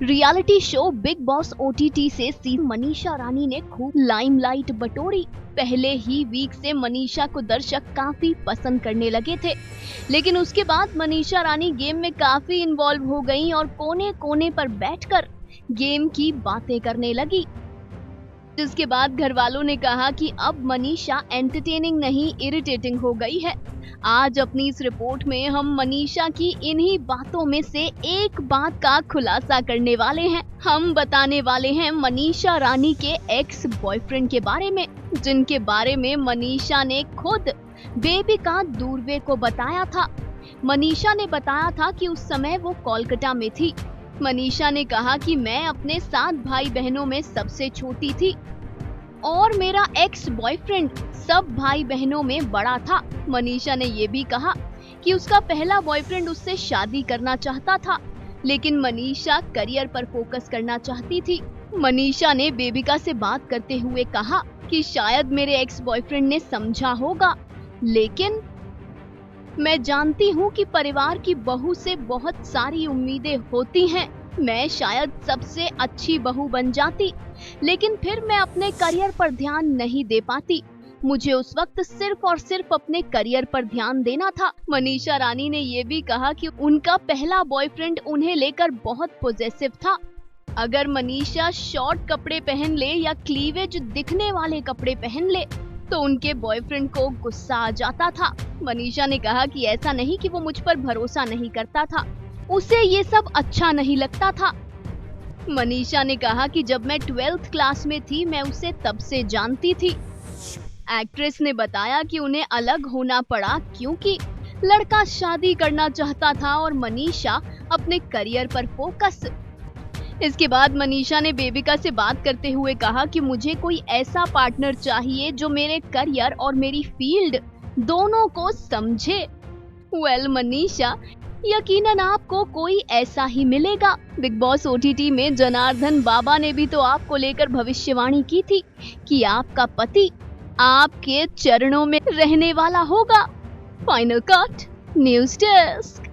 Reality show big boss OTT से मनीषा रानी ने खूब लाइमलाइट बटोरी। पहले ही वीक से मनीषा को दर्शक काफी पसंद करने लगे थे, लेकिन उसके बाद मनीषा रानी गेम में काफी इन्वॉल्व हो गईं और कोने कोने पर बैठकर गेम की बातें करने लगी। जिसके बाद घर वालों ने कहा कि अब मनीषा एंटरटेनिंग नहीं इरिटेटिंग हो गई है। आज अपनी इस रिपोर्ट में हम मनीषा की इन्हीं बातों में से एक बात का खुलासा करने वाले हैं। हम बताने वाले हैं मनीषा रानी के एक्स बॉयफ्रेंड के बारे में, जिनके बारे में मनीषा ने खुद बेबिका दूरवे को बताया था। मनीषा ने बताया था कि उस समय वो कोलकाता में थी। मनीषा ने कहा कि मैं अपने 7 भाई बहनों में सबसे छोटी थी और मेरा एक्स बॉयफ्रेंड सब भाई बहनों में बड़ा था। मनीषा ने ये भी कहा कि उसका पहला बॉयफ्रेंड उससे शादी करना चाहता था, लेकिन मनीषा करियर पर फोकस करना चाहती थी। मनीषा ने बेबिका से बात करते हुए कहा कि शायद मेरे एक्स बॉयफ्रेंड ने समझा होगा, लेकिन मैं जानती हूँ कि परिवार की बहू से बहुत सारी उम्मीदें होती हैं। मैं शायद सबसे अच्छी बहू बन जाती, लेकिन फिर मैं अपने करियर पर ध्यान नहीं दे पाती। मुझे उस वक्त सिर्फ और सिर्फ अपने करियर पर ध्यान देना था। मनीषा रानी ने ये भी कहा कि उनका पहला बॉयफ्रेंड उन्हें लेकर बहुत पॉजिटिव था। अगर मनीषा शॉर्ट कपड़े पहन ले या क्लीवेज दिखने वाले कपड़े पहन ले तो उनके बॉयफ्रेंड को गुस्सा आ जाता था। मनीषा ने कहा कि ऐसा नहीं कि वो मुझ पर भरोसा नहीं करता था, उसे ये सब अच्छा नहीं लगता था। मनीषा ने कहा कि जब मैं 12th क्लास में थी मैं उसे तब से जानती थी। एक्ट्रेस ने बताया कि उन्हें अलग होना पड़ा क्योंकि लड़का शादी करना चाहता था और मनीषा अपने करियर पर फोकस। इसके बाद मनीषा ने बेबिका से बात करते हुए कहा कि मुझे कोई ऐसा पार्टनर चाहिए जो मेरे करियर और मेरी फील्ड दोनों को समझे। वेल मनीषा, यकीनन आपको कोई ऐसा ही मिलेगा। बिग बॉस ओटीटी में जनार्दन बाबा ने भी तो आपको लेकर भविष्यवाणी की थी कि आपका पति आपके चरणों में रहने वाला होगा। Final cut, news desk.